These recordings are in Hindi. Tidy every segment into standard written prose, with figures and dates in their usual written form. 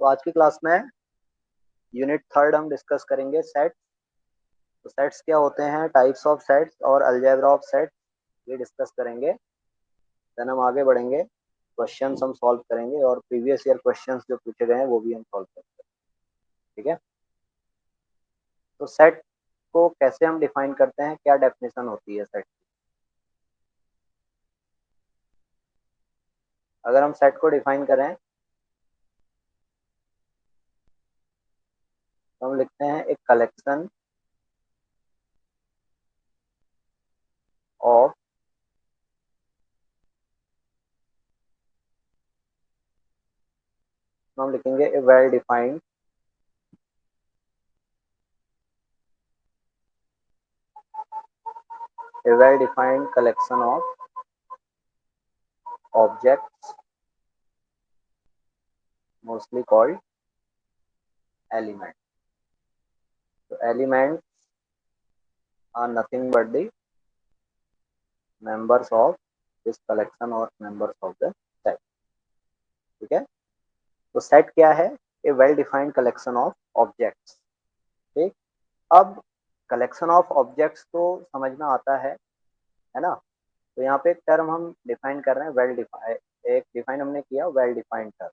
तो आज की क्लास में यूनिट थर्ड हम डिस्कस करेंगे सेट। तो सेट्स क्या होते हैं, टाइप्स ऑफ सेट्स और अलजेब्रा ऑफ सेट्स, ये डिस्कस करेंगे। देन हम आगे बढ़ेंगे, क्वेश्चंस हम सॉल्व करेंगे और प्रीवियस ईयर क्वेश्चंस जो पूछे गए हैं वो भी हम सॉल्व करेंगे। ठीक है। तो सेट को कैसे हम डिफाइन करते हैं, क्या डेफिनेशन होती है सेट की। अगर हम सेट को डिफाइन करें तो हम लिखते हैं एक कलेक्शन ऑफ हम लिखेंगे a well defined collection of objects mostly called element. तो element are nothing but the members of this collection or members of the set। ठीक है। तो सेट क्या है, a well defined collection of objects. ठीक। अब कलेक्शन ऑफ ऑब्जेक्ट्स तो समझ में आता है ना। तो यहाँ पे एक टर्म हम डिफाइन कर रहे हैं, वेल डिफाइंड। एक डिफाइन हमने किया वेल डिफाइंड टर्म।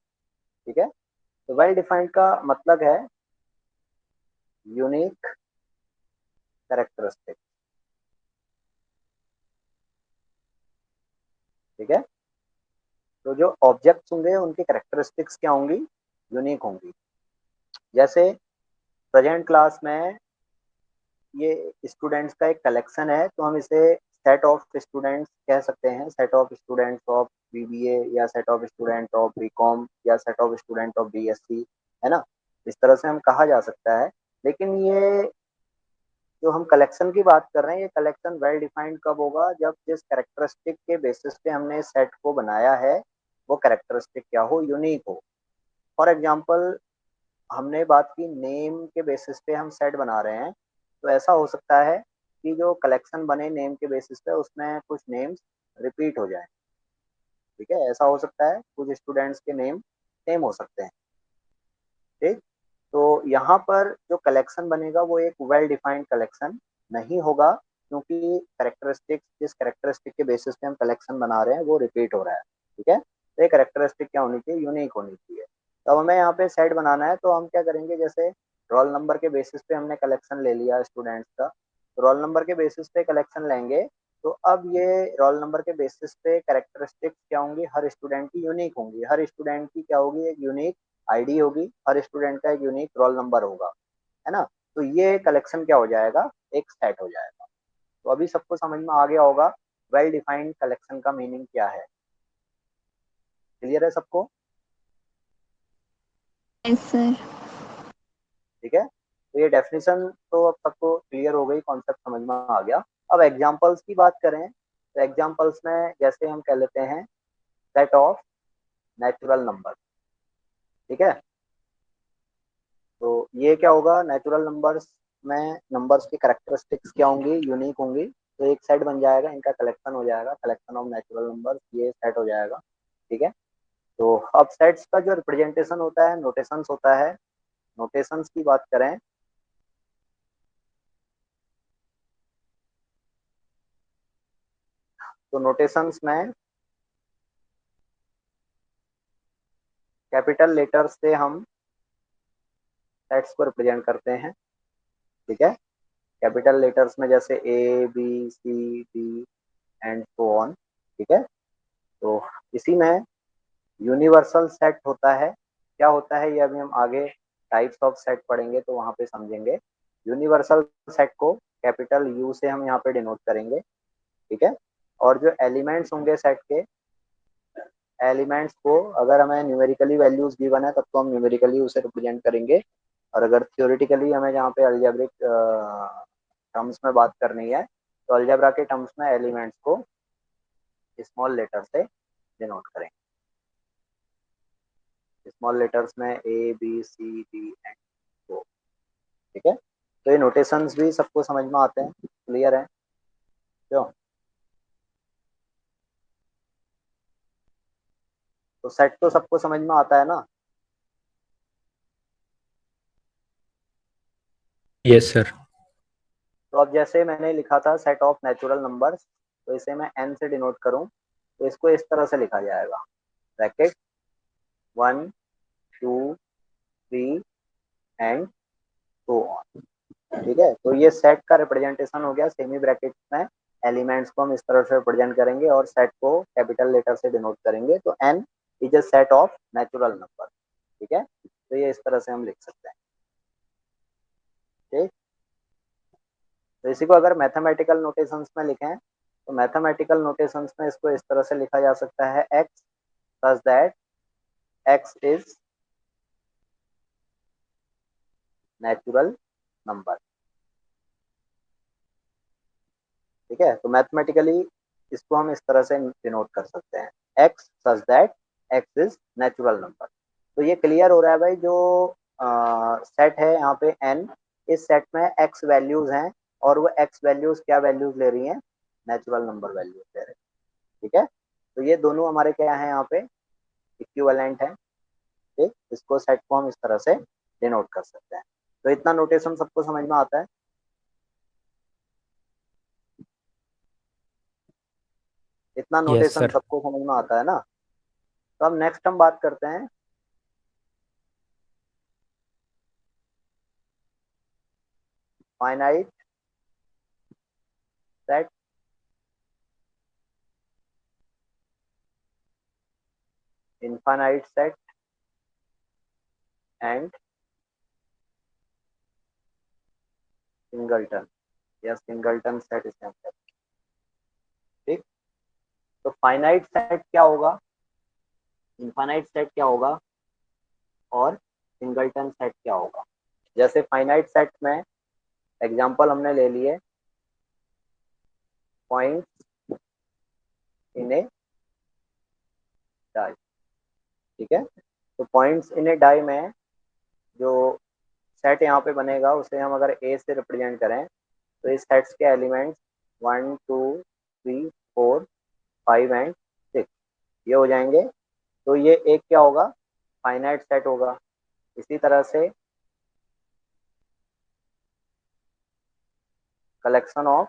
ठीक है। तो वेल डिफाइंड का मतलब है यूनिक कैरेक्टरिस्टिक। ठीक है। तो जो ऑब्जेक्ट्स होंगे उनकी कैरेक्टरिस्टिक्स क्या होंगी, यूनिक होंगी। जैसे प्रेजेंट क्लास में ये स्टूडेंट्स का एक कलेक्शन है, तो हम इसे सेट ऑफ स्टूडेंट्स कह सकते हैं, set of students of BBA या set of student of BCom या set of student of BSc, है ना। इस तरह से हम कहा जा सकता है। लेकिन ये जो हम कलेक्शन की बात कर रहे हैं, ये कलेक्शन वेल डिफाइंड कब होगा, जब जिस कैरेक्टरिस्टिक के बेसिस पे हमने सेट को बनाया है वो कैरेक्टरिस्टिक क्या हो, यूनिक हो। फॉर एग्जाम्पल हमने बात की नेम के बेसिस पे हम सेट बना रहे हैं, तो ऐसा हो सकता है कि जो कलेक्शन बने नेम के बेसिस पे उसमें कुछ नेम्स रिपीट हो जाए। ठीक है, ऐसा हो सकता है, कुछ स्टूडेंट्स के नेम सेम हो सकते हैं। ठीक। तो यहाँ पर जो कलेक्शन बनेगा वो एक वेल डिफाइंड कलेक्शन नहीं होगा, क्योंकि कैरेक्टरिस्टिक जिस कैरेक्टरिस्टिक के बेसिस पे हम कलेक्शन बना रहे हैं वो रिपीट हो रहा है। ठीक है। तो ये कैरेक्टरिस्टिक क्या होनी चाहिए, यूनिक होनी चाहिए। तो हमें यहाँ पे सेट बनाना है, तो हम क्या करेंगे, जैसे रोल नंबर के बेसिस पे हमने कलेक्शन ले लिया स्टूडेंट्स का, तो रोल नंबर के बेसिस पे कलेक्शन लेंगे। तो अब ये रोल नंबर के बेसिस पे कैरेक्टरिस्टिक्स क्या होंगी, हर स्टूडेंट की यूनिक होंगी। हर स्टूडेंट की क्या होगी, एक यूनिक आईडी होगी, हर स्टूडेंट का एक यूनिक रोल नंबर होगा, है ना। तो ये कलेक्शन क्या हो जाएगा, एक सेट हो जाएगा। तो अभी सबको समझ में आ गया होगा वेल डिफाइंड कलेक्शन का मीनिंग क्या है। क्लियर है सबको। Yes sir. ठीक है। तो ये डेफिनेशन तो अब सबको क्लियर हो गई, कॉन्सेप्ट समझ में आ गया। अब एग्जांपल्स की बात करें तो एग्जांपल्स में जैसे हम कह लेते हैं सेट ऑफ नेचुरल नंबर। ठीक है। तो ये क्या होगा, नेचुरल नंबर्स में नंबर्स की कैरेक्टरिस्टिक्स क्या होंगी, यूनिक होंगी। तो एक सेट बन जाएगा, इनका कलेक्शन हो जाएगा, कलेक्शन ऑफ नेचुरल नंबर्स, ये सेट हो जाएगा। ठीक है। तो अब सेट्स का जो रिप्रेजेंटेशन होता है नोटेशंस होता है। नोटेशंस की बात करें तो नोटेशंस में कैपिटल लेटर्स से हम सेट्स को रिप्रेजेंट करते हैं। ठीक है। कैपिटल लेटर्स में जैसे A B C D and so on. ठीक है। तो इसी में यूनिवर्सल सेट होता है। क्या होता है ये अभी हम आगे टाइप्स ऑफ सेट पढ़ेंगे तो वहां पे समझेंगे। यूनिवर्सल सेट को कैपिटल यू से हम यहाँ पे डिनोट करेंगे। ठीक है। और जो एलिमेंट्स होंगे सेट के, एलिमेंट्स को अगर हमें न्यूमेरिकली वैल्यूज गिवन है तब तो हम न्यूमेरिकली उसे रिप्रेजेंट करेंगे। और अगर थियोरिटिकली हमें जहाँ पे अलजेब्रिक टर्म्स में बात करनी है तो अलजेब्रा के टर्म्स में एलिमेंट्स को स्मॉल लेटर से डिनोट करेंगे। स्मॉल लेटर्स में a B C D and o. ठीक है। तो ये नोटेशंस भी सबको समझ में आते हैं, क्लियर है क्यों। तो सेट तो सबको समझ में आता है ना। Yes sir. तो अब जैसे मैंने लिखा था सेट ऑफ नेचुरल नंबर्स, तो इसे मैं एन से डिनोट करूं, तो इसको इस तरह से लिखा जाएगा, ब्रैकेट 1 2 3 एंड सो ऑन। ठीक है, तो ये सेट का रिप्रेजेंटेशन हो गया सेमी ब्रैकेट में, एलिमेंट्स को हम इस तरह से रिप्रेजेंट करेंगे और सेट को कैपिटल लेटर से डिनोट करेंगे, तो N is a set of natural number. ठीक है, तो ये इस तरह से हम लिख सकते हैं। ठीक, तो इसी को अगर मैथमेटिकल नोटेशंस में लिखें, तो मैथमेटिकल नोटेशंस में इसको इस तरह से लिखा जा सकता है, x such that x is natural number. ठीक है, तो मैथमेटिकली इसको हम इस तरह से डिनोट कर सकते हैं, x such that x is natural number. तो ये क्लियर हो रहा है भाई, जो सेट है यहाँ पे एन, इस सेट में एक्स वैल्यूज हैं, और वो एक्स वैल्यूज क्या वैल्यूज ले रही हैं, नेचुरल नंबर वैल्यूज ले रही हैं। ठीक है, तो ये दोनों हमारे क्या है यहाँ पे, इक्विवेलेंट है। ठीक, इसको सेट को हम इस तरह से डिनोट कर सकते हैं। तो इतना नोटेशन सबको समझ में आता है, इतना यस नोटेशन सर। सबको समझ में आता है ना। तो अब नेक्स्ट हम बात करते हैं finite set, infinite set and singleton, या सिंगलटन सेट इसे हम कहते हैं। ठीक, तो फाइनाइट सेट क्या होगा, इनफाइनाइट सेट क्या होगा, और सिंगलटन सेट क्या होगा। जैसे फाइनाइट सेट में एग्जांपल हमने ले लिए, पॉइंट इन ए डाई। ठीक है, तो पॉइंट्स इन ए डाई में जो सेट यहाँ पे बनेगा, उसे हम अगर ए से रिप्रेजेंट करें, तो इस सेट्स के एलिमेंट्स 1 2 3 4 5 एंड 6 ये हो जाएंगे। तो ये एक क्या होगा, फाइनाइट सेट होगा। इसी तरह से collection of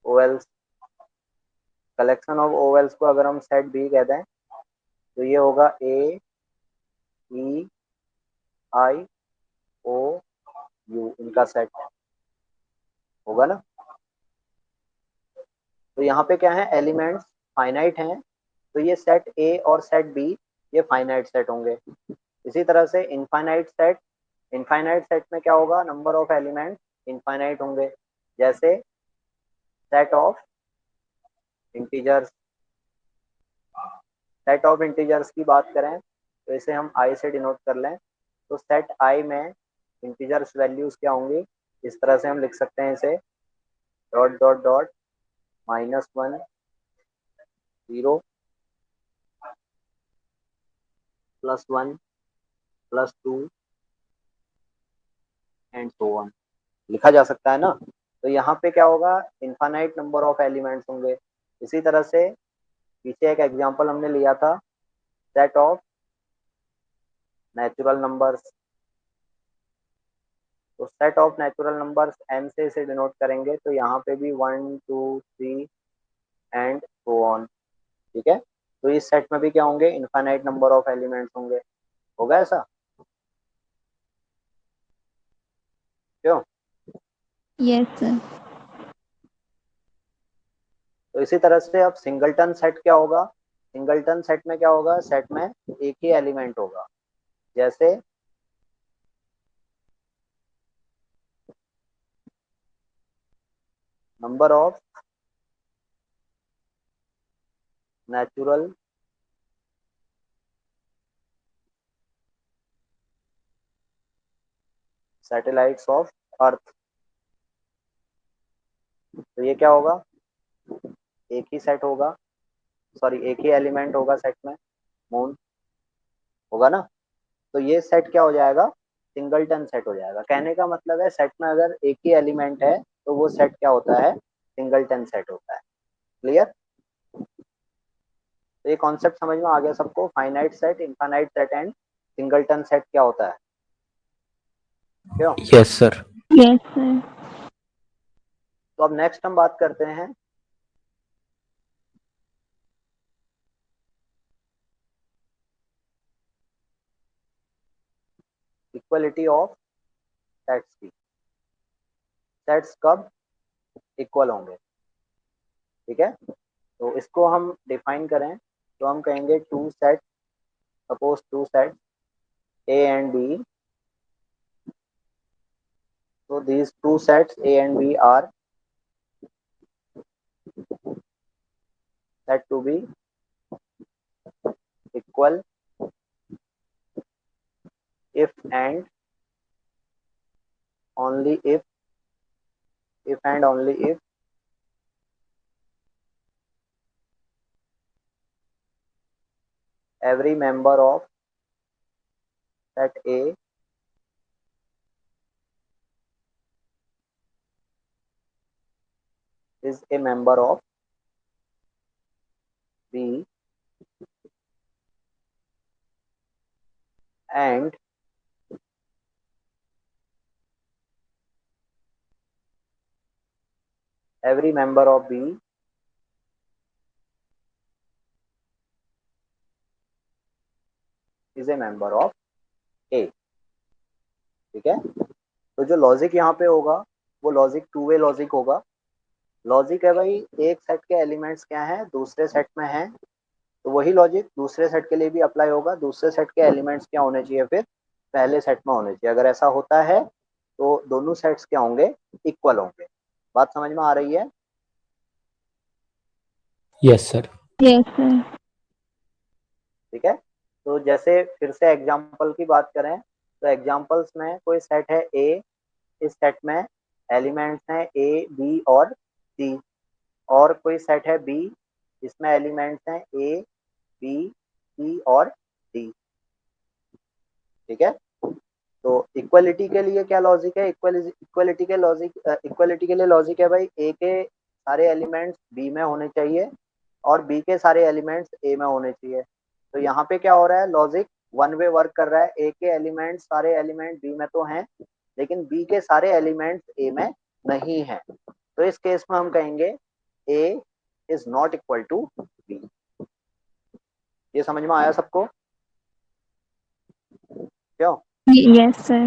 vowels, collection of vowels को अगर हम सेट बी कह दें, तो ये होगा A E I O U, इनका सेट होगा ना। तो यहाँ पे क्या है, एलिमेंट्स फाइनाइट हैं, तो ये सेट ए और सेट बी ये फाइनाइट सेट होंगे। इसी तरह से इनफाइनाइट सेट, इनफाइनाइट सेट में क्या होगा, नंबर ऑफ एलिमेंट्स इनफाइनाइट होंगे। जैसे set of integers, set of integers की बात करें, तो इसे हम आई से डिनोट कर लें, तो सेट आई में इंटीजर्स वैल्यूज क्या होंगी, इस तरह से हम लिख सकते हैं इसे, dot dot dot -1 0 +1 +2 and so on, लिखा जा सकता है ना। तो यहाँ पे क्या होगा, इनफाइनाइट नंबर ऑफ एलिमेंट्स होंगे। इसी तरह से पीछे एक एग्जांपल हमने लिया था, सेट ऑफ नेचुरल नंबर्स, तो set of natural numbers N से इसे डिनोट करेंगे, तो यहाँ पे भी 1 2 3 एंड सो ऑन। ठीक है, तो इस सेट में भी क्या होंगे, इनफाइनाइट नंबर ऑफ एलिमेंट्स होंगे। होगा ऐसा, क्यों। Yes sir. तो इसी तरह से अब सिंगलटन सेट क्या होगा, सिंगलटन सेट में क्या होगा, सेट में एक ही एलिमेंट होगा। जैसे number of natural satellites of earth, तो ये क्या होगा, एक ही सेट होगा, सॉरी एक ही एलिमेंट होगा सेट में, मून होगा ना। तो ये सेट क्या हो जाएगा, सिंगलटन सेट हो जाएगा। कहने का मतलब है सेट में अगर एक ही एलिमेंट है, तो वो सेट क्या होता है, सिंगलटन सेट होता है। क्लियर, तो ये कॉन्सेप्ट समझ में आ गया सबको, finite set, infinite set and singleton set क्या होता है। क्यों? Yes, sir. Yes, sir. तो अब नेक्स्ट हम बात करते हैं इक्वलिटी ऑफ सेट्स की। सेट्स कब इक्वल होंगे, ठीक है? तो इसको हम डिफाइन करें तो हम कहेंगे two set, suppose two set A and B, so these two sets A and B are said to be equal if and only if and only if every member of set A is a member of B and every member of B is a member of A, ठीक है? तो जो लॉजिक यहाँ पे होगा वो लॉजिक टू वे लॉजिक होगा। लॉजिक है भाई, एक सेट के एलिमेंट्स क्या हैं दूसरे सेट में हैं, तो वही लॉजिक दूसरे सेट के लिए भी अप्लाई होगा। दूसरे सेट के एलिमेंट्स क्या होने चाहिए फिर पहले सेट में होने चाहिए। अगर ऐसा होता है तो दोनों सेट्स क्या होंगे, इक्वल होंगे। बात समझ में आ रही है? Yes, sir. Yes, sir. ठीक है। तो जैसे फिर से एग्जांपल की बात करें तो एग्जांपल्स में कोई सेट है ए, इस सेट में एलिमेंट्स हैं ए बी और सी। और कोई सेट है बी, इसमें एलिमेंट्स हैं ए बी सी और डी, ठीक है। तो इक्वलिटी के लिए क्या लॉजिक है, इक्वलिटी के लॉजिक, इक्वलिटी के लिए लॉजिक है भाई ए के सारे एलिमेंट्स बी में होने चाहिए और बी के सारे एलिमेंट्स ए में होने चाहिए। तो यहाँ पे क्या हो रहा है, लॉजिक वन वे वर्क कर रहा है। ए के एलिमेंट्स सारे एलिमेंट बी में तो हैं लेकिन बी के सारे एलिमेंट्स ए में नहीं है। तो इस केस में हम कहेंगे A is not equal to B. ये समझ में आया सबको? क्यों? Yes, sir.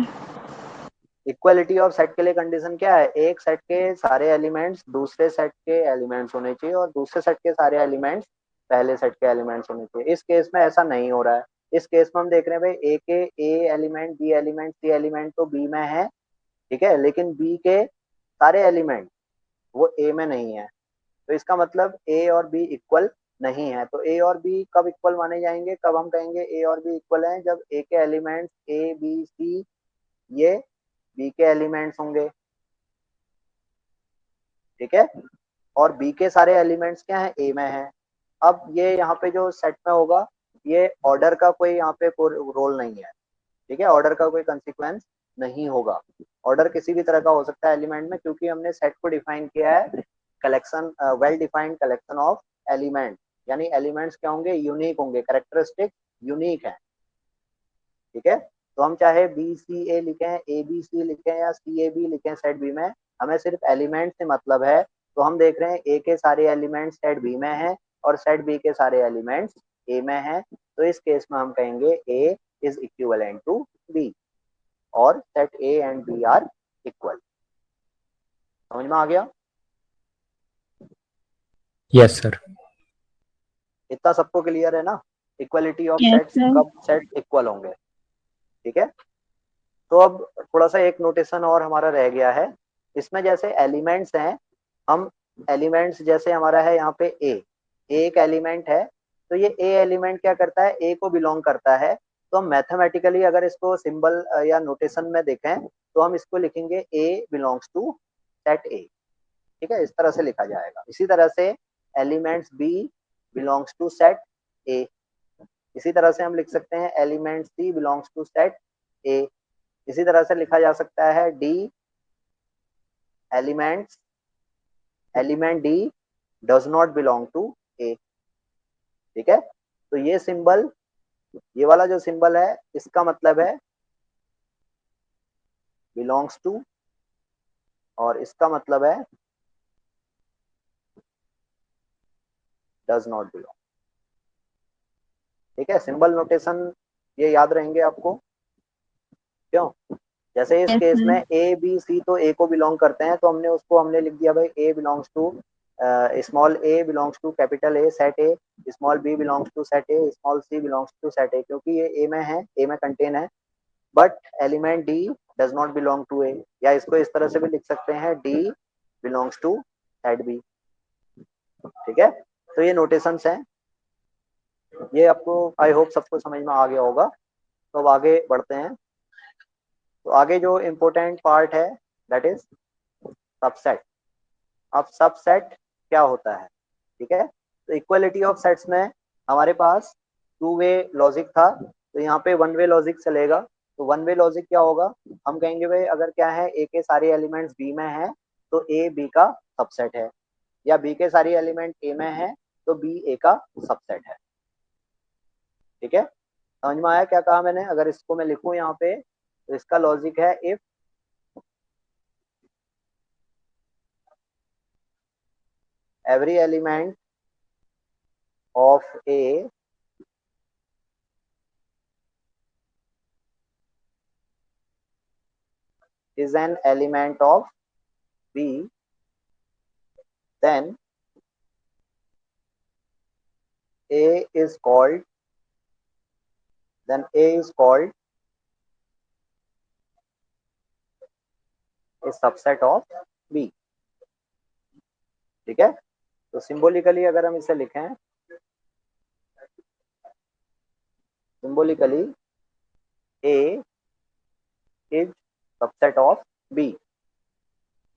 Equality of set के लिए कंडीशन क्या है, एक सेट के सारे एलिमेंट्स दूसरे सेट के एलिमेंट्स होने चाहिए और दूसरे सेट के सारे एलिमेंट्स पहले सेट के एलिमेंट्स होने चाहिए। इस केस में ऐसा नहीं हो रहा है। इस केस में हम देख रहे हैं भाई ए के ए एलिमेंट बी एलिमेंट सी एलिमेंट तो बी में है, ठीक है, लेकिन बी के सारे एलिमेंट वो ए में नहीं है। तो इसका मतलब ए और बी इक्वल नहीं है। तो ए और बी कब इक्वल माने जाएंगे, कब हम कहेंगे ए और बी इक्वल हैं, जब ए के एलिमेंट्स ए बी सी ये बी के एलिमेंट्स होंगे, ठीक है, और बी के सारे एलिमेंट्स क्या है ए में है। अब ये यहाँ पे जो सेट में होगा ये ऑर्डर का कोई यहाँ पे रोल नहीं है, ठीक है, ऑर्डर का कोई कंसिक्वेंस नहीं होगा। ऑर्डर किसी भी तरह का हो सकता है एलिमेंट में, क्योंकि हमने सेट को डिफाइन किया है collection, well defined collection of element, यानी एलिमेंट्स क्या होंगे, यूनिक होंगे, कैरेक्टरिस्टिक यूनिक है, ठीक है। तो हम चाहे बी सी ए लिखें, ए बी सी लिखें या सी ए बी लिखें सेट बी में, हमें सिर्फ एलिमेंट से मतलब है। तो हम देख रहे हैं ए के सारे एलिमेंट्स सेट बी में हैं और सेट बी के सारे एलिमेंट्स ए में हैं। तो इस केस में हम कहेंगे A is equivalent to B और set A and B are equal. समझ में आ गया? Yes, sir. इतना सबको क्लियर है ना, equality of Yes, sets, sir. कब सेट इक्वल होंगे, ठीक है। तो अब थोड़ा सा एक नोटेशन और हमारा रह गया है इसमें। जैसे एलिमेंट्स हैं, हम एलिमेंट्स जैसे हमारा है यहाँ पे ए एक एलिमेंट है, तो ये ए एलिमेंट क्या करता है, ए को बिलोंग करता है। तो हम मैथमेटिकली अगर इसको सिंबल या नोटेशन में देखें तो हम इसको लिखेंगे ए बिलोंग्स टू सेट ए, ठीक है, इस तरह से लिखा जाएगा। इसी तरह से elements b belongs to set A, इसी तरह से हम लिख सकते हैं element c belongs to set A. इसी तरह से लिखा जा सकता है d elements element d does not belong to A, ठीक है। तो ये सिंबल, ये वाला जो सिंबल है इसका मतलब है बिलोंग्स टू, और इसका मतलब है डज नॉट बिलोंग। ठीक है, सिंबल नोटेशन ये याद रहेंगे आपको, क्यों? जैसे इस Yes, केस में sir. ए बी सी तो ए को बिलोंग करते हैं, तो हमने लिख दिया भाई a belongs to, small a belongs to capital A set A, small b belongs to set A, small c belongs to set A, क्योंकि ये ए में है, ए में कंटेन है। But element d does not belong to A, या इसको इस तरह से भी लिख सकते हैं, d belongs to set B. ठीक है, तो ये नोटेशंस हैं, ये आपको आई होप सबको समझ में आ गया होगा। तो अब आगे बढ़ते हैं। तो आगे जो इम्पोर्टेंट पार्ट है दैट इज सबसेट। अब सबसेट क्या होता है? ठीक है, तो इक्वलिटी ऑफ सेट्स में हमारे पास टू वे लॉजिक था, तो यहाँ पे वन वे लॉजिक चलेगा। तो वन वे लॉजिक क्या होगा? हम कहेंगे भाई अगर क्या है, ए के सारे एलिमेंट्स बी में है तो ए बी का सबसेट है, या बी के सारे एलिमेंट ए में है तो बी ए का सबसेट है। ठीक है, समझ में आया क्या कहा मैंने? अगर इसको मैं लिखूं यहाँ पे, तो इसका लॉजिक है if every element of A is an element of B, then A is called then A is called a subset of B। ठीक है, तो सिंबॉलिकली अगर हम इसे लिखें, symbolically A is subset of B।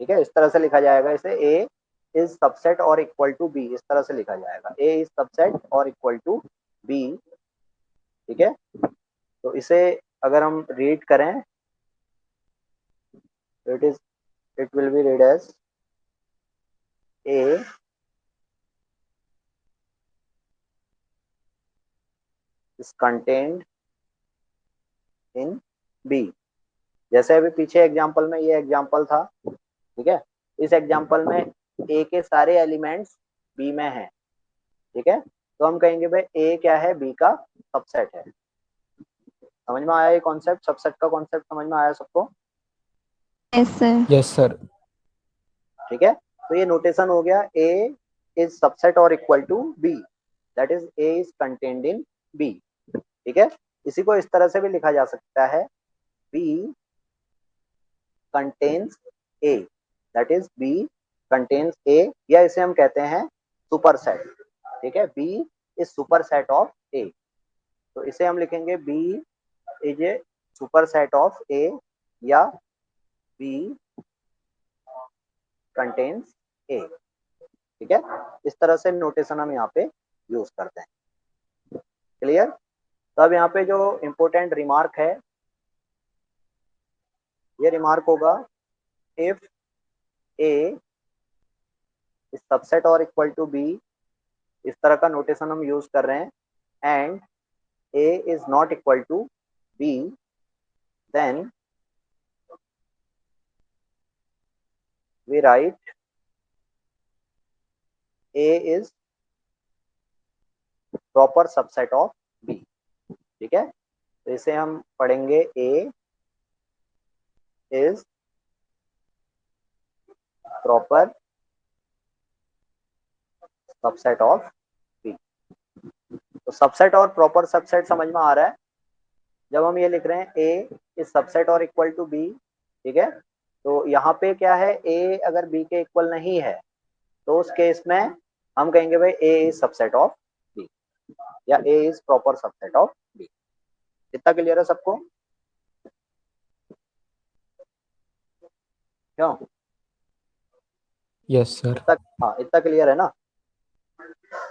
ठीक है, इस तरह से लिखा जाएगा इसे, A is subset और इक्वल टू B, इस तरह से लिखा जाएगा, A is subset और इक्वल टू B। ठीक है, तो इसे अगर हम रीड करें, it is it will be read as A is contained in B। जैसे अभी पीछे एग्जांपल में ये एग्जांपल था, ठीक है, इस एग्जांपल में A के सारे एलिमेंट्स B में हैं। ठीक है, तो हम कहेंगे भाई A क्या है, B का सबसेट है। समझ में आया ये कॉन्सेप्ट? सबसेट का कॉन्सेप्ट समझ में आया सबको? Yes, sir. Yes, sir. ठीक है, तो ये नोटेशन हो गया, A इज सबसेट और equal to B, that is A is contained in B। ठीक है, इसी को इस तरह से भी लिखा जा सकता है, B contains A, that is B contains A, या इसे हम कहते हैं सुपर सेट। ठीक है, B is super set of A, तो इसे हम लिखेंगे B is a super set of A, या B कंटेन्स A। ठीक है, इस तरह से नोटेशन हम यहाँ पे यूज करते हैं। क्लियर? तो अब यहाँ पे जो इम्पोर्टेंट रिमार्क है, ये रिमार्क होगा, इफ ए इज सबसेट और इक्वल टू बी, इस तरह का नोटेशन हम यूज कर रहे हैं, and A is not equal to B, then we write A is proper subset of B. ठीक है, तो इसे हम पढ़ेंगे, A is proper subset of B. तो सबसेट और प्रॉपर सबसेट समझ में आ रहा है? जब हम ये लिख रहे हैं ए इज सबसेट और इक्वल टू बी, ठीक है, तो यहाँ पे क्या है, ए अगर बी के इक्वल नहीं है तो उस केस में हम कहेंगे भाई A is subset of B, या A is proper subset of B. इतना क्लियर है सबको? क्यों? Yes, sir. इतना, हाँ इतना क्लियर है ना?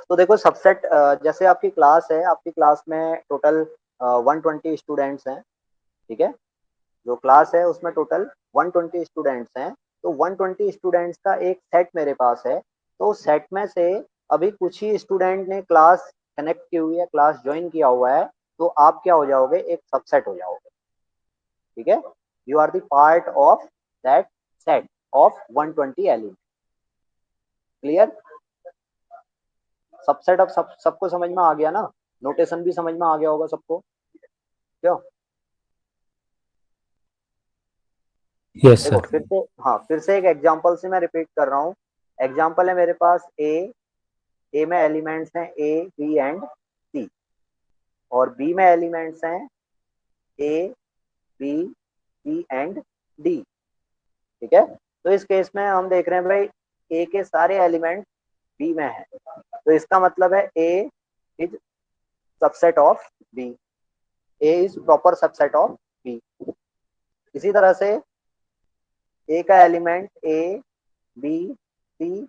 तो देखो सबसेट, जैसे आपकी क्लास है, आपकी क्लास में टोटल 120 स्टूडेंट्स हैं। ठीक है, जो क्लास है उसमें टोटल 120 स्टूडेंट्स हैं, तो 120 स्टूडेंट्स का एक सेट मेरे पास है। तो सेट में से अभी कुछ ही स्टूडेंट ने क्लास कनेक्ट की हुई है, क्लास ज्वाइन किया हुआ है, तो आप क्या हो जाओगे, एक सबसेट हो जाओगे। ठीक है, You are the part of that set of 120 elements. Clear? Subset of सबको समझ में आ गया ना? नोटेशन भी समझ में आ गया होगा सबको, क्यों? यस देखो सर। फिर से, हाँ फिर से एक एग्जांपल से मैं रिपीट कर रहा हूँ। एग्जांपल है मेरे पास ए में एलिमेंट्स हैं ए बी एंड सी, और बी में एलिमेंट्स हैं A B C and D. ठीक है, तो इस केस में हम देख रहे हैं भाई ए के सारे एलिमेंट बी में है, तो इसका मतलब है A is subset of B, A is proper subset of B. इसी तरह से ए का एलिमेंट ए बी सी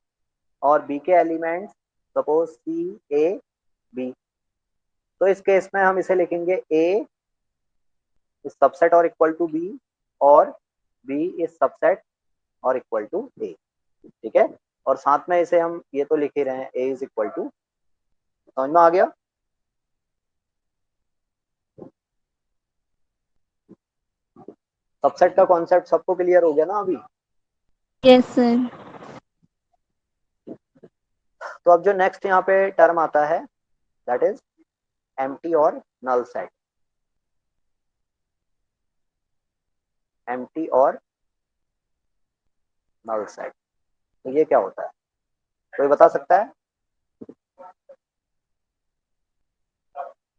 और बी के element suppose C A B, तो इस केस में हम इसे लिखेंगे ए इज सबसेट और इक्वल टू बी, और बी इज सबसेट और इक्वल टू ए। ठीक है, और साथ में इसे हम ये तो लिख ही रहे हैं ए इज इक्वल टू, समझ में आ गया? सबसेट का कॉन्सेप्ट सबको क्लियर हो गया ना अभी? Yes sir. तो अब जो नेक्स्ट यहाँ पे टर्म आता है दैट इज एम्प्टी और नल सेट। एम्प्टी और नल सेट, तो ये क्या होता है, कोई बता सकता है?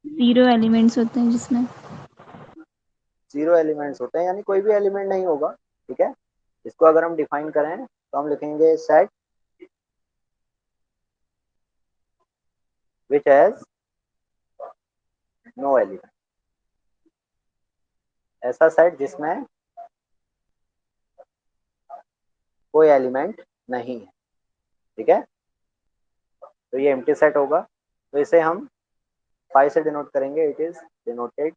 जीरो एलिमेंट्स होते हैं जिसमें। जीरो एलिमेंट्स होते हैं यानी कोई भी एलिमेंट नहीं होगा। ठीक है, इसको अगर हम डिफाइन करें तो हम लिखेंगे set which has no element, ऐसा सेट जिसमें कोई एलिमेंट नहीं है। ठीक है, तो ये एम्प्टी सेट होगा, तो इसे हम 5 से डिनोट करेंगे। It is denoted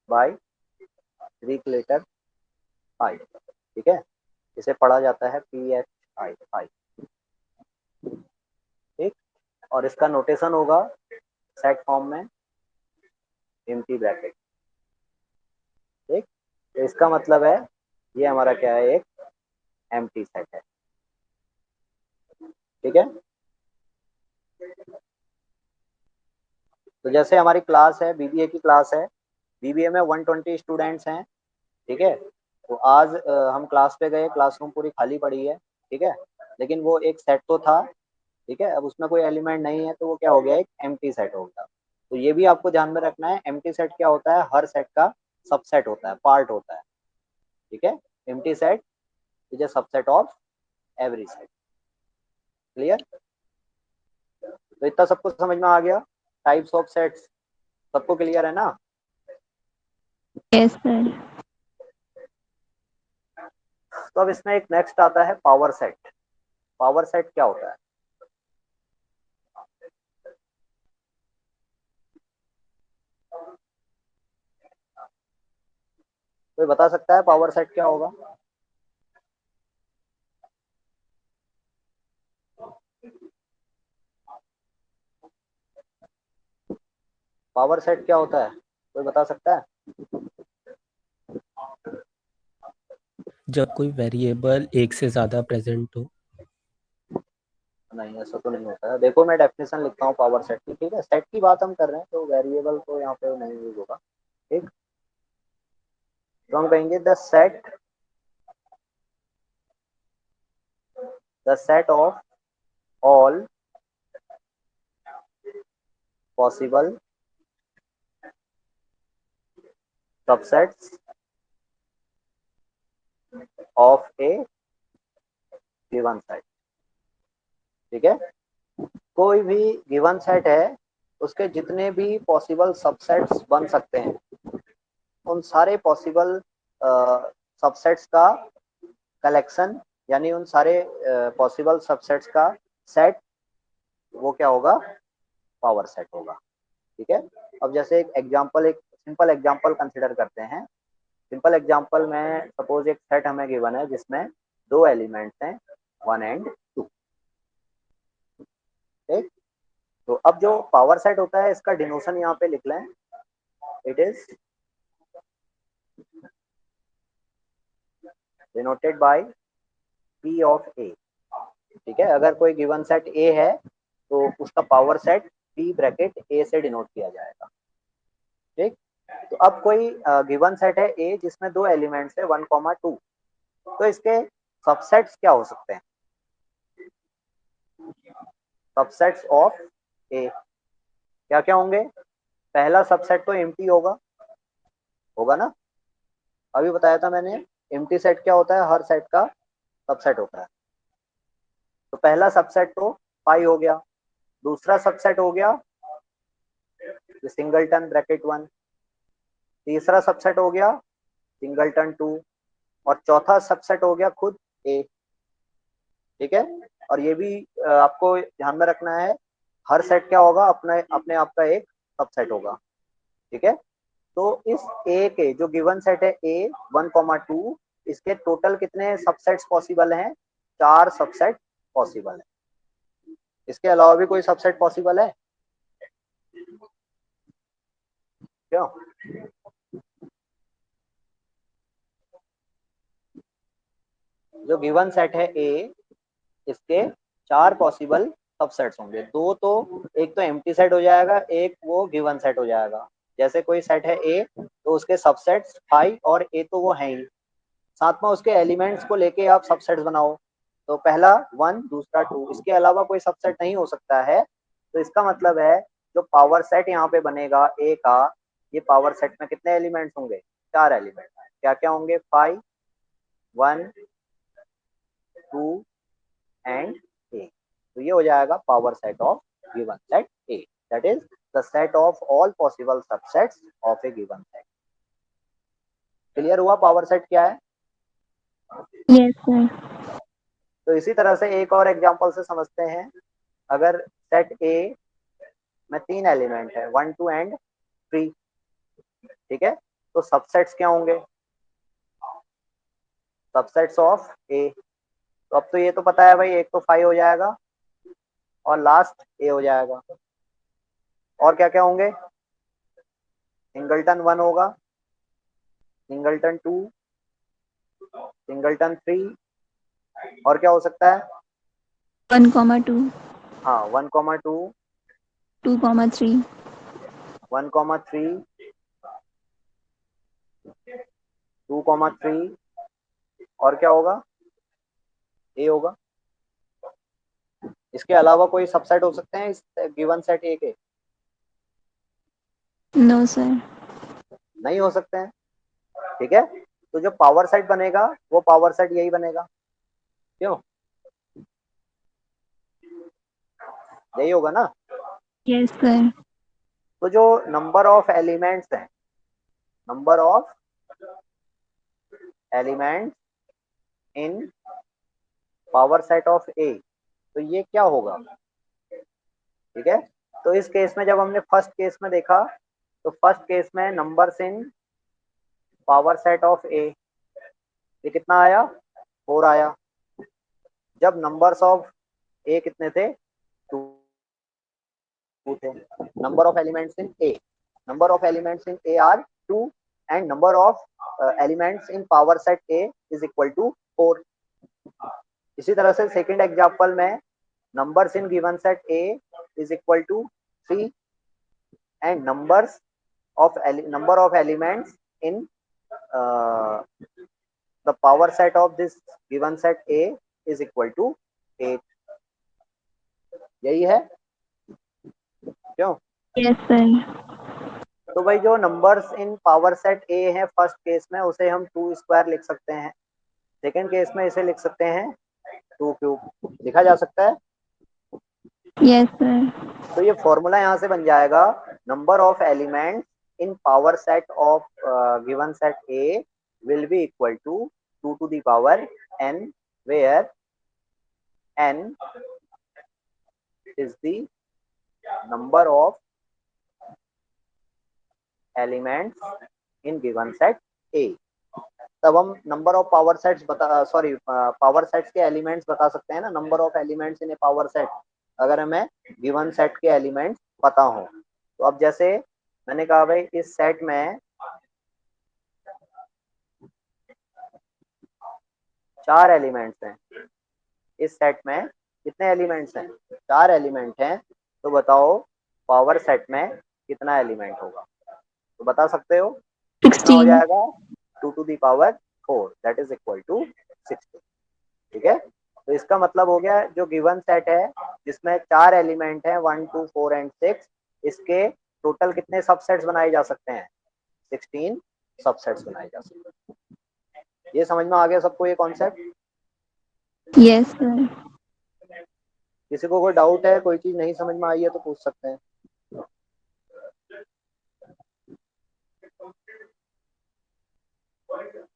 by Greek letter I. ठीक है, इसे पढ़ा जाता है पी एच आई आई। ठीक, और इसका नोटेशन होगा सेट फॉर्म में एम्प्टी ब्रैकेट। ठीक, तो इसका मतलब है ये हमारा क्या है, एक एम्प्टी सेट है। ठीक है, तो जैसे हमारी क्लास है बीबीए की क्लास है, बीबीए में 120 स्टूडेंट्स हैं। ठीक है, तो आज हम क्लास पे गए, क्लासरूम पूरी खाली पड़ी है। ठीक है, लेकिन वो एक सेट तो था। ठीक है, अब उसमें कोई एलिमेंट नहीं है तो वो क्या हो गया, एक एम्प्टी सेट हो गया। तो ये भी आपको ध्यान में रखना है, एम्प्टी सेट क्या होता है, हर सेट का सबसेट होता है, पार्ट होता है। ठीक है, empty set is a subset of every set. Clear? तो इतना सबको समझ में आ गया, टाइप्स ऑफ सेट्स सबको क्लियर है ना? Yes sir. तो अब इसमें एक नेक्स्ट आता है पावर सेट। पावर सेट क्या होता है? कोई बता सकता है पावर सेट क्या होगा? पावर सेट क्या होता है, कोई बता सकता है? जब कोई वेरिएबल एक से ज़्यादा प्रेजेंट हो। नहीं, ऐसा तो नहीं होता है। देखो मैं डेफिनेशन लिखता हूँ पावर सेट की। ठीक है, सेट की बात हम कर रहे हैं तो वेरिएबल तो यहाँ पे नहीं यूज होगा। ठीक, तो हम कहेंगे the set of all possible subsets of A given set. ठीक है, कोई भी गिवन सेट है उसके जितने भी पॉसिबल सबसेट्स बन सकते हैं, उन सारे पॉसिबल सबसेट्स का कलेक्शन, यानी उन सारे पॉसिबल सबसेट्स का सेट, वो क्या होगा, पावर सेट होगा। ठीक है, अब जैसे एक सिंपल एग्जांपल कंसिडर करते हैं। सिंपल एग्जांपल में सपोज एक सेट हमें गिवन है जिसमें दो एलिमेंट्स हैं 1 एंड 2। ठीक, तो अब जो पावर सेट होता है इसका डिनोशन यहाँ पे लिख लें। It is denoted bye P of A। ठीक है, अगर कोई गिवन सेट A है तो उसका power set P bracket A से डिनोट किया जाएगा। ठीक, तो अब कोई गिवन सेट है A जिसमें दो एलिमेंट्स है 1,2, तो इसके सबसेट्स क्या हो सकते हैं? सबसेट्स ऑफ A क्या क्या होंगे? पहला सबसेट तो एम्प्टी होगा ना, अभी बताया था मैंने। एम्प्टी सेट क्या होता है? हर सेट का सबसेट होता है। तो पहला सबसेट तो पाई हो गया, दूसरा सबसेट हो गया सिंगलटन ब्रैकेट 1, तीसरा सबसेट हो गया सिंगलटन 2, और चौथा सबसेट हो गया खुद A। ठीक है, और ये भी आपको ध्यान में रखना है, हर सेट क्या होगा? अपने अपने आप का एक सबसेट होगा। ठीक है, तो इस A के जो गिवन सेट है A 1,2, इसके टोटल कितने सबसेट्स पॉसिबल हैं? 4 सबसेट पॉसिबल है। इसके अलावा भी कोई सबसेट पॉसिबल है क्यों? जो गिवन सेट है A, इसके 4 पॉसिबल सबसेट्स होंगे। दो तो, एक तो एम्प्टी सेट हो जाएगा, एक वो गिवन सेट हो जाएगा। जैसे कोई सेट है A तो उसके सबसेट्स फाई और A तो वो हैं ही, साथ में उसके एलिमेंट्स को लेके आप सबसेट्स बनाओ। तो पहला 1, दूसरा 2, इसके अलावा कोई सबसेट नहीं हो सकता है। तो इसका मतलब है जो पावर सेट यहाँ पे बनेगा A का, ये पावर सेट में कितने एलिमेंट्स होंगे? 4 एलिमेंट। क्या क्या होंगे? 5, 1, 2 एंड A। तो ये हो जाएगा power set of given set A, that is the set of all possible subsets of A given set. Clear हुआ पावर सेट क्या है? Yes sir. तो इसी तरह से एक और एग्जांपल से समझते हैं। अगर सेट A में 3 एलिमेंट है 1, 2 एंड 3, ठीक है, तो सबसेट्स क्या होंगे? Subsets of A। तो अब तो ये तो पता है भाई, एक तो 5 हो जाएगा और लास्ट A हो जाएगा। और क्या क्या होंगे? सिंगलटन 1 होगा, सिंगलटन 2, सिंगलटन 3, और क्या हो सकता है? 1,2, हाँ 1,2, 2,3, 1,3, 2,3, और क्या होगा? A होगा। इसके अलावा कोई सबसेट हो सकते हैं इस गिवन सेट A के? No sir. नहीं हो सकते हैं। ठीक है, तो जो पावर सेट बनेगा वो पावर सेट यही बनेगा, क्यों? यही होगा ना। Yes sir. तो जो नंबर ऑफ एलिमेंट्स हैं, number of elements in power set of A, तो ये क्या होगा? ठीक है, तो इस केस में जब हमने फर्स्ट केस में देखा, तो फर्स्ट केस में numbers in power set of A, ये कितना आया? 4 आया। जब नंबर्स ऑफ A कितने थे? 2 थे। Number of elements in A, number of elements in A are 2, and number of elements in power set A is equal to 4। इसी तरह से सेकंड एग्जांपल में numbers in given set A is equal to 3, and number of elements in uh, the power set of this given set A is equal to 8। यही है, क्यों? Yes sir. तो भाई जो numbers in power set A है फर्स्ट केस में, उसे हम 2 स्क्वायर लिख सकते हैं। सेकंड केस में इसे लिख सकते हैं 2 क्यूब, लिखा जा सकता है। Yes sir. तो ये फॉर्मूला यहाँ से बन जाएगा, number of elements in power set of given set A will be equal to 2 to the power n, where n is the number of elements in given set A। तब हम number of power sets power sets के एलिमेंट्स बता सकते हैं ना, number of elements in A power set, अगर हमें गिवन सेट के एलिमेंट्स पता हो। तो अब जैसे मैंने कहा भाई, इस सेट में 4 एलिमेंट्स हैं, इस सेट में कितने एलिमेंट्स हैं? 4 एलिमेंट हैं, तो बताओ पावर सेट में कितना एलिमेंट होगा? तो बता सकते हो कितना हो 16. जाएगा? 2 to the power 4 that is equal to 16। ठीक है, तो इसका मतलब हो गया जो गिवन सेट है जिसमें 4 एलिमेंट हैं 1 2 4 एंड 6, इसके टोटल कितने सबसेट्स बनाए जा सकते हैं? 16 सबसेट्स बनाए जा सकते हैं। ये समझ में आ गया सबको ये कॉन्सेप्ट? Yes, sir. किसी को कोई डाउट है, कोई चीज नहीं समझ में आई है तो पूछ सकते हैं।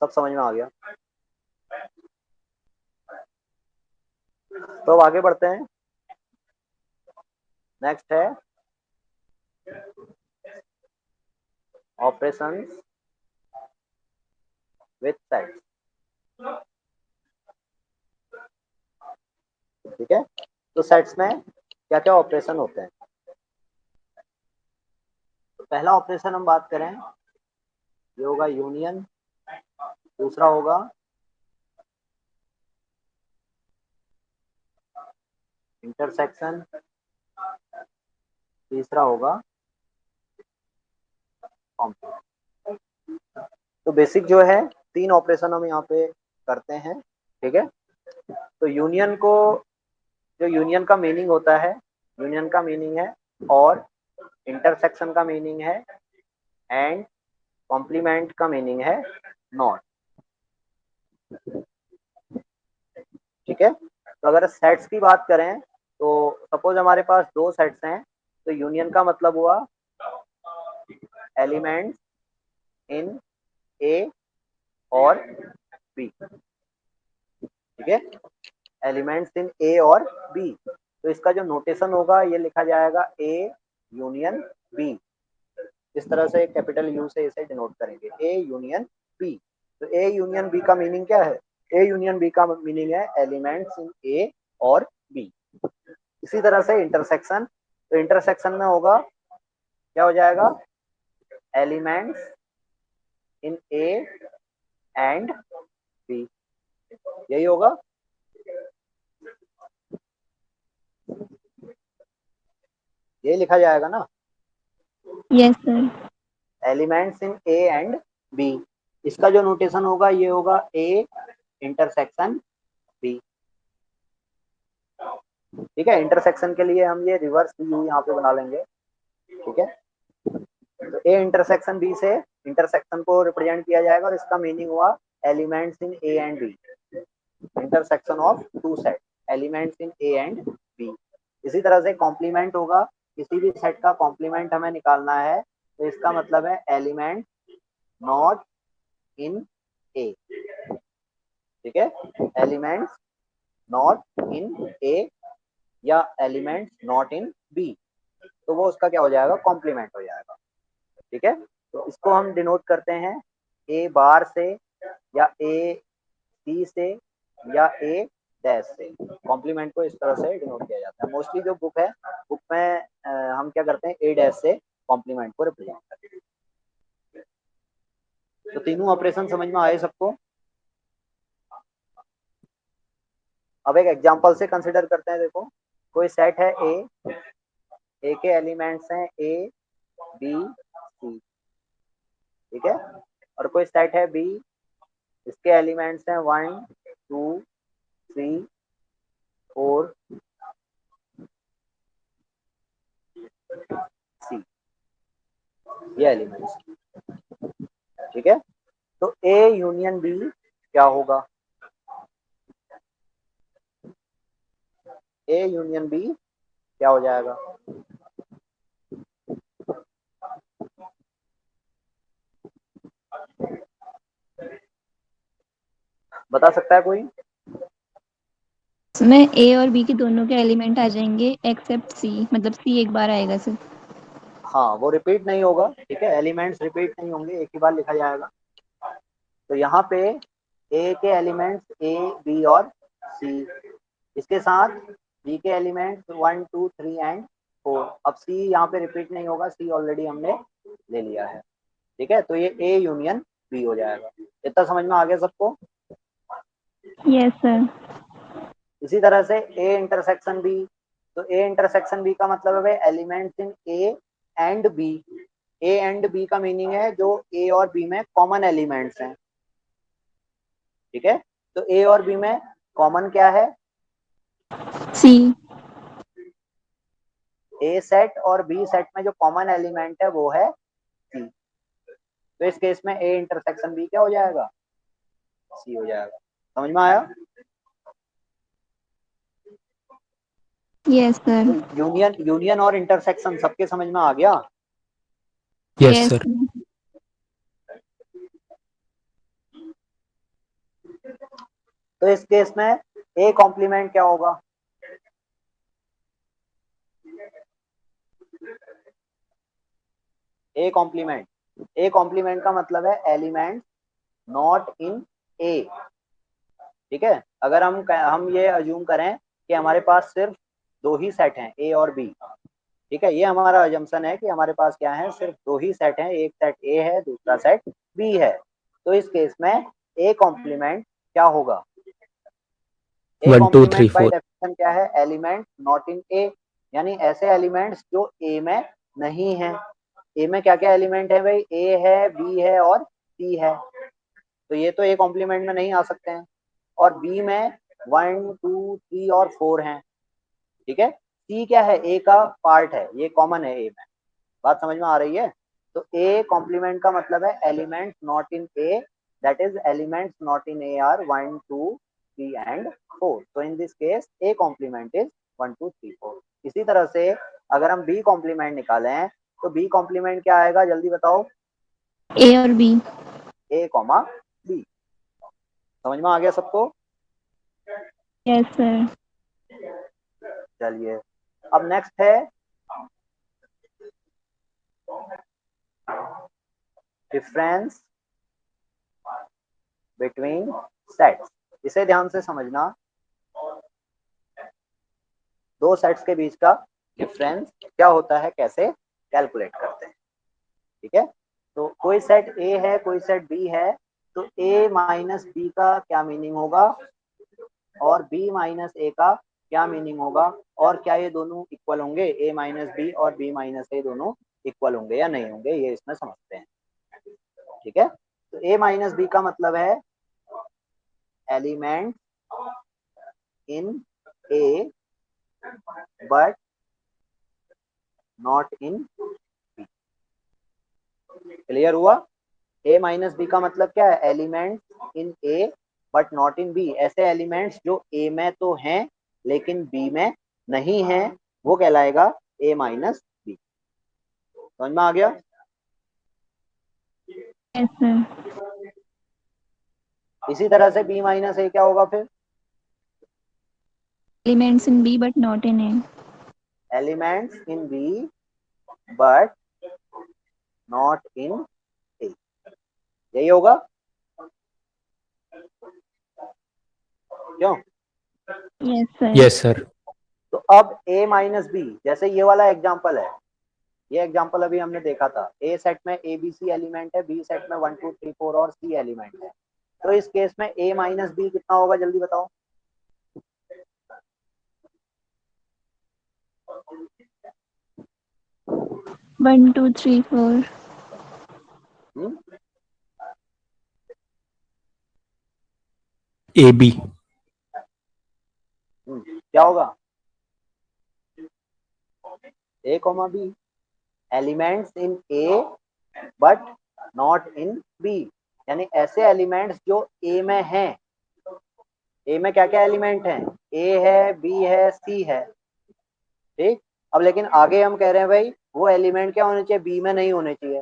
सब समझ में आ गया? तो अब आगे बढ़ते हैं। नेक्स्ट है ऑपरेशंस विथ सेट्स। ठीक है, तो सेट्स में क्या क्या ऑपरेशन होते हैं? तो पहला ऑपरेशन हम बात करें, ये होगा यूनियन, दूसरा होगा इंटरसेक्शन, तीसरा होगा कॉम्प्लीमेंट। तो बेसिक जो है 3 ऑपरेशन हम यहाँ पे करते हैं। ठीक है, तो यूनियन को, जो यूनियन का मीनिंग होता है, यूनियन का मीनिंग है और, इंटरसेक्शन का मीनिंग है एंड, कॉम्प्लीमेंट का मीनिंग है नॉट। ठीक है, तो अगर सेट्स की बात करें तो सपोज हमारे पास 2 सेट्स हैं, तो यूनियन का मतलब हुआ एलिमेंट्स इन ए और बी। ठीक है, एलिमेंट्स इन ए और बी, तो इसका जो नोटेशन होगा ये लिखा जाएगा ए यूनियन बी। इस तरह से कैपिटल यू से इसे डिनोट करेंगे, ए यूनियन बी। तो ए यूनियन बी का मीनिंग क्या है? ए यूनियन बी का मीनिंग है एलिमेंट्स इन ए और बी। इसी तरह से इंटरसेक्शन, तो इंटरसेक्शन में होगा, क्या हो जाएगा? Elements in A and B, यही होगा। ये लिखा जाएगा ना, Yes, sir. Elements in A and B. इसका जो नोटेशन होगा ये होगा ए इंटरसेक्शन बी। ठीक है, इंटरसेक्शन के लिए हम ये रिवर्स यू यहाँ पे बना लेंगे। ठीक है, तो ए इंटरसेक्शन बी से इंटरसेक्शन को रिप्रेजेंट किया जाएगा और इसका मीनिंग हुआ elements in A and B, intersection of two set elements in A and B. इसी तरह से कॉम्प्लीमेंट होगा, किसी भी सेट का कॉम्प्लीमेंट हमें निकालना है, तो इसका मतलब है एलिमेंट नॉट इन ए। ठीक है, एलिमेंट्स नॉट इन ए या एलिमेंट्स नॉट इन बी, तो वो उसका क्या हो जाएगा? कॉम्प्लीमेंट हो जाएगा। ठीक है, तो इसको हम डिनोट करते हैं ए बार से या ए सी से या ए डैश से। कॉम्प्लीमेंट को इस तरह से डिनोट किया जाता है। मोस्टली जो बुक है, बुक में हम क्या करते हैं, ए डैश से कॉम्प्लीमेंट को रिप्रेजेंट करते हैं। तो तीनों ऑपरेशन समझ में आए सबको? अब एक एग्जांपल से कंसिडर करते हैं। देखो, कोई सेट है ए के एलिमेंट्स हैं ए बी सी। ठीक है, और कोई सेट है बी, इसके एलिमेंट्स हैं 1 2 3 4 सी, ये एलिमेंट्स। ठीक है, तो ए यूनियन बी क्या होगा? ए यूनियन बी क्या हो जाएगा? बता सकता है कोई? इसमें ए और बी के दोनों के एलिमेंट आ जाएंगे एक्सेप्ट सी, मतलब सी एक बार आएगा सिर्फ। हाँ, वो रिपीट नहीं होगा। ठीक है, एलिमेंट्स रिपीट नहीं होंगे, एक ही बार लिखा जाएगा। तो यहाँ पे ए के एलिमेंट्स ए बी और सी, इसके साथ बी के एलिमेंट्स 1 2 3 एंड 4। अब सी यहाँ पे रिपीट नहीं होगा, सी ऑलरेडी हमने ले लिया है। ठीक है, तो ये ए यूनियन बी हो जाएगा। इतना समझ में आ गया सबको? Yes sir. इसी तरह से ए इंटरसेक्शन बी, तो ए इंटरसेक्शन बी का मतलब है elements in A and B. A and B का मीनिंग है जो ए और बी में कॉमन एलिमेंट्स हैं, ठीक है। तो ए और बी में कॉमन क्या है? सी। ए सेट और बी सेट में जो कॉमन एलिमेंट है वो है सी। तो इस केस में ए इंटरसेक्शन बी क्या हो जाएगा? सी हो जाएगा। समझ में आया? Yes sir. तो यूनियन और इंटरसेक्शन सबके समझ में आ गया? Yes yes sir. सर। तो इस केस में ए कॉम्प्लीमेंट क्या होगा? ए कॉम्प्लीमेंट का मतलब है एलिमेंट नॉट इन ए, ठीक है। अगर हम ये अज्यूम करें कि हमारे पास सिर्फ दो ही सेट हैं ए और बी, ठीक है, ये हमारा अजम्पशन है कि हमारे पास क्या है, सिर्फ दो ही सेट हैं, एक सेट ए है दूसरा सेट बी है। तो इस केस में ए कॉम्प्लीमेंट क्या होगा? ए 1 2 3 कॉम्प्लीमेंट बाय 4। डेफिनेशन क्या है? एलिमेंट नॉट इन ए, यानी ऐसे एलिमेंट्स जो ए में नहीं है। ए में क्या क्या एलिमेंट है भाई? ए है, बी है और सी है। तो ये तो ए कॉम्प्लीमेंट में नहीं आ सकते हैं। और बी में 1 2 3 और 4 हैं, ठीक है। सी क्या है? ए का पार्ट है, ये कॉमन है ए में। बात समझ में आ रही है? तो ए कॉम्प्लीमेंट का मतलब है elements not in A, that is elements not in A are 1 2 3 and 4। तो in this case A complement is 1 2 3 4। इसी तरह से अगर हम बी कॉम्प्लीमेंट निकालें तो बी कॉम्प्लीमेंट क्या आएगा, जल्दी बताओ? ए और बी। ए कॉमा बी। समझ में आ गया सबको? Yes sir. चलिए, अब नेक्स्ट है डिफरेंस बिटवीन सेट्स। इसे ध्यान से समझना, दो सेट्स के बीच का डिफरेंस क्या होता है, कैसे कैलकुलेट करते हैं, ठीक है। तो कोई सेट ए है, कोई सेट बी है, तो ए माइनस बी का क्या मीनिंग होगा और बी माइनस ए का क्या मीनिंग होगा, और क्या ये दोनों इक्वल होंगे? ए माइनस बी और बी माइनस ए दोनों इक्वल होंगे या नहीं होंगे, ये इसमें समझते हैं, ठीक है। तो ए माइनस बी का मतलब है element in A but not in B. Clear हुआ? ए माइनस बी का मतलब क्या है? Element in A but not in B. ऐसे एलिमेंट्स जो ए में तो हैं लेकिन बी में नहीं है, वो कहलाएगा ए माइनस बी। समझ में आ गया? Yes sir. इसी तरह से बी माइनस ए क्या होगा फिर? Elements in B but not in A. Elements in B but not in A, यही होगा क्यों? Yes sir. Yes sir. तो अब ए माइनस बी, जैसे ये वाला एग्जांपल है, ये एग्जांपल अभी हमने देखा था, ए सेट में ए बी सी एलिमेंट है, बी सेट में 1 2 3 4 और सी एलिमेंट है। तो इस केस में ए माइनस बी कितना होगा, जल्दी बताओ? 1 2 3 4। हम्म? A B. क्या होगा? A comma B, elements in A but not in B, यानी ऐसे एलिमेंट्स जो ए में हैं। ए में क्या क्या एलिमेंट हैं? ए है, बी है, सी है, ठीक। अब लेकिन आगे हम कह रहे हैं भाई वो एलिमेंट क्या होने चाहिए? बी में नहीं होने चाहिए।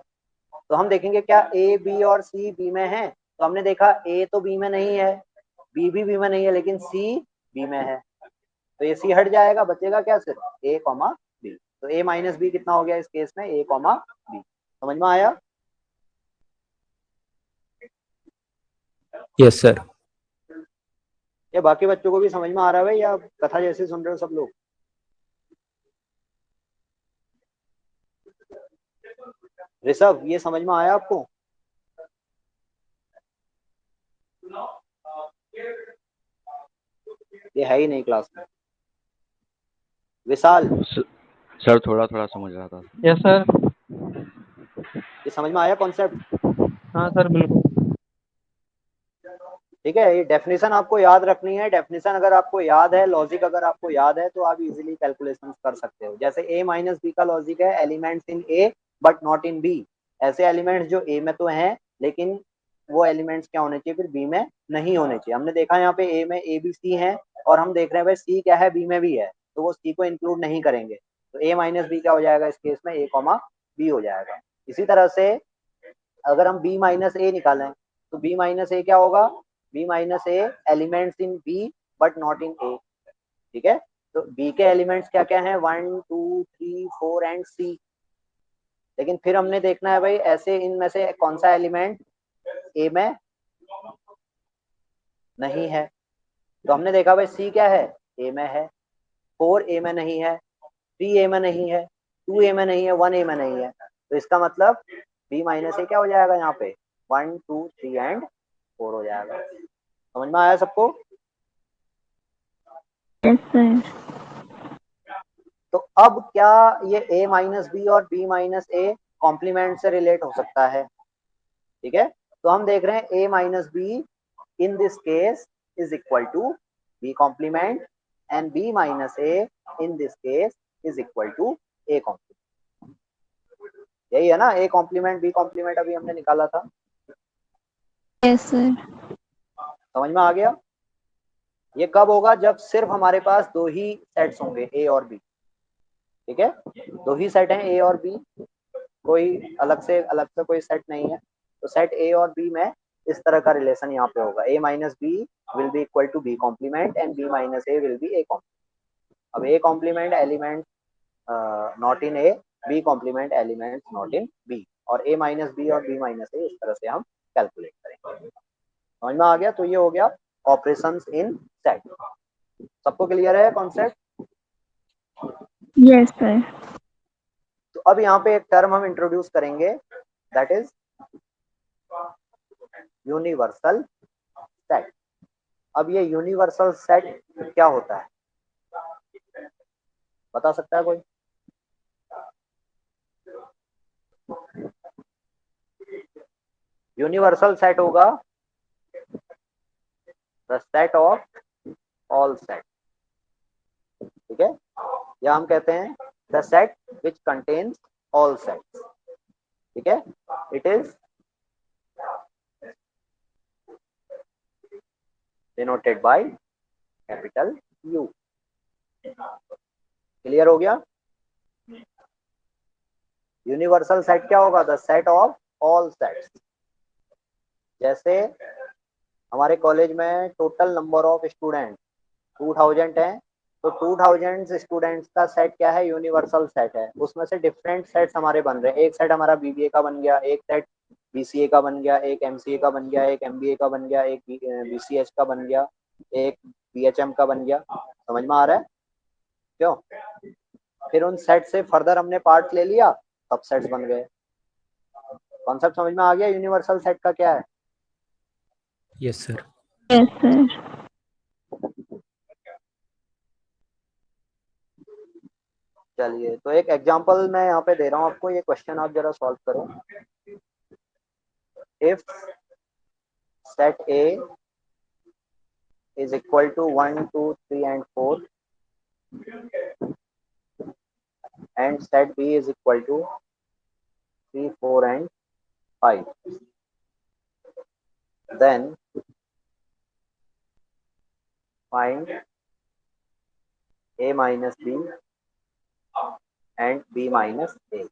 तो हम देखेंगे क्या ए बी और सी बी में है? तो हमने देखा ए तो बी में नहीं है, बी भी बी में नहीं है, लेकिन सी बी में है। तो ये सी हट जाएगा, बचेगा क्या? सिर्फ ए कॉमा बी। तो ए माइनस बी कितना हो गया इस केस में? ए कॉमा बी। समझ में आया? Yes sir. ये बाकी बच्चों को भी समझ में आ रहा है या कथा जैसे सुन रहे हो सब लोग? ऋषभ, ये समझ में आया आपको? ये है ही नहीं क्लास में। विशाल, सर थोड़ा थोड़ा समझ रहा था। Yes sir. ये समझ में आया कॉन्सेप्ट? हाँ सर बिल्कुल। ठीक है, ये डेफिनेशन आपको याद रखनी है। डेफिनेशन अगर आपको याद है, लॉजिक अगर आपको याद है, तो आप इजीली कैलकुलेशन कर सकते हो। जैसे a माइनस बी का लॉजिक है, elements in a but not in b। ऐसे एलिमेंट्स जो a में तो हैं, लेकिन वो एलिमेंट्स क्या होने चाहिए, फिर b में नहीं होने चाहिए। हमने देखा यहाँ पे a में a b c है, और हम देख रहे हैं भाई c क्या है, b में भी है, तो वो c को इंक्लूड नहीं करेंगे। तो a माइनस बी क्या हो जाएगा इस केस में, a कॉमा b हो जाएगा। इसी तरह से अगर हम b माइनस a निकालें, तो b माइनस a क्या होगा, b minus a elements in b but not in a। ठीक है, तो b के एलिमेंट्स क्या क्या हैं, 1 2 3 4 एंड c। लेकिन फिर हमने देखना है भाई ऐसे इनमें से कौन सा एलिमेंट a में नहीं है। तो हमने देखा भाई c क्या है, a में है, 4 a में नहीं है, 3 a में नहीं है, 2 a में नहीं है, 1 a में नहीं है। तो इसका मतलब b माइनस a क्या हो जाएगा यहाँ पे, 1 2 3 एंड 4 हो जाएगा। समझ में आया सबको? Yes sir. तो अब क्या ये a माइनस बी और b माइनस ए कॉम्प्लीमेंट से रिलेट हो सकता है? ठीक है, तो हम देख रहे हैं a minus B in this case is equal to b complement, and b minus A in this case is equal to a complement. यही है ना, a कॉम्प्लीमेंट b कॉम्प्लीमेंट अभी हमने निकाला था। Yes sir. समझ में आ गया? ये कब होगा, जब सिर्फ हमारे पास दो ही सेट्स होंगे, a और b। ठीक है, दो ही सेट हैं a और b, कोई अलग से कोई सेट नहीं है। तो सेट a और b में इस तरह का रिलेशन यहाँ पे होगा, a minus B will be equal to b complement and b minus a will be a complement. अब a complement element not in a, b complement element not in b, और a माइनस बी और b माइनस a इस तरह से हम कैलकुलेट करेंगे। समझ में आ गया? तो ये हो गया ऑपरेशंस इन सेट। सबको क्लियर है कॉन्सेप्ट? Yes sir. तो अब यहाँ पे एक टर्म हम इंट्रोड्यूस करेंगे, दैट इज यूनिवर्सल सेट। अब ये यूनिवर्सल सेट क्या होता है, बता सकता है कोई? यूनिवर्सल सेट होगा the set of all set. ठीक है, या हम कहते हैं the set which contains all sets. ठीक है, it is denoted by capital U। Clear हो गया? यूनिवर्सल सेट क्या होगा, the set of all sets. जैसे हमारे कॉलेज में टोटल नंबर ऑफ स्टूडेंट 2000 है, तो 2000 स्टूडेंट्स का सेट क्या है, यूनिवर्सल सेट है। उसमें से डिफरेंट सेट्स हमारे बन रहे हैं। एक सेट हमारा बीबीए का बन गया, एक सेट बीसीए का बन गया, एक एमसीए का बन गया, एक एमबीए का बन गया, एक बीसीएच का बन गया, एक बीएचएम का बन गया। समझ में आ रहा है क्यों? फिर उन सेट से फर्दर हमने पार्ट ले लिया, सब सेट्स बन गए। कॉन्सेप्ट समझ में आ गया यूनिवर्सल सेट का क्या है? Yes sir. Yes sir. चलिए, तो एक एग्जांपल मैं यहाँ पे दे रहा हूँ आपको, ये क्वेश्चन आप जरा सॉल्व करो। If set A is equal to 1 2 3 and 4 and set B is equal to 3 4 and 5, then find A minus B and B minus A।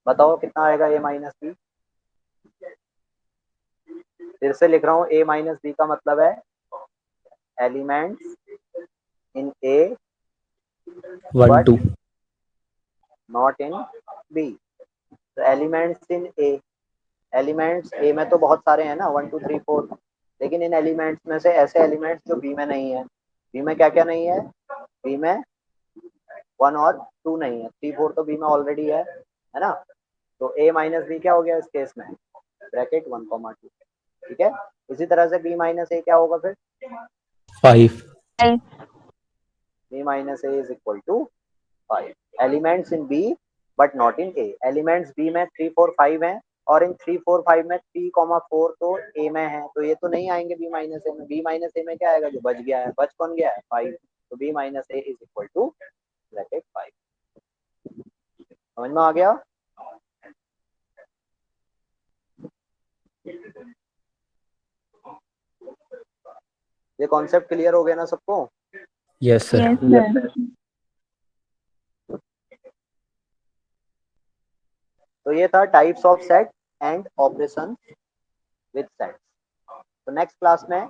बताओ कितना आएगा A minus B? फिर से लिख रहा हूँ, A minus B का मतलब है elements in A 1 but 2। not in B। तो elements in A, elements A में तो बहुत सारे हैं ना, 1 2 3 4, लेकिन इन एलिमेंट्स में से ऐसे एलिमेंट्स जो B में नहीं है। B में क्या क्या नहीं है, B में 1 और 2 नहीं है, 3 4 तो B में ऑलरेडी है ना। तो A माइनस बी क्या हो गया इस केस में, ब्रैकेट 1 2। ठीक है, इसी तरह से B माइनस ए क्या होगा फिर, 5। L. b minus a is equal to 5. Elements in b but not in a. Elements b में 3 4 5 हैं और इन 3 4 5 में 3,4 तो a में है, तो ये तो नहीं आएंगे b माइनस a में. b माइनस a में क्या आएगा, जो बच गया है, बच कौन गया है, 5. तो b minus a is equal to bracket 5. समझ में आ गया? ये कॉन्सेप्ट क्लियर हो गया ना सबको? Yes sir. Yes, sir. तो ये था types of set and operation with sets. तो नेक्स्ट क्लास में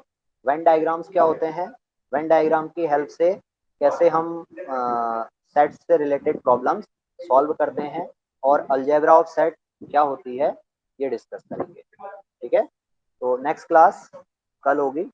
वेन डायग्राम्स क्या होते हैं, वेन डायग्राम की हेल्प से कैसे हम सेट्स से रिलेटेड प्रॉब्लम्स सॉल्व करते हैं, और अलजेब्रा ऑफ सेट क्या होती है, ये डिस्कस करेंगे. ठीक है, तो नेक्स्ट क्लास कल होगी.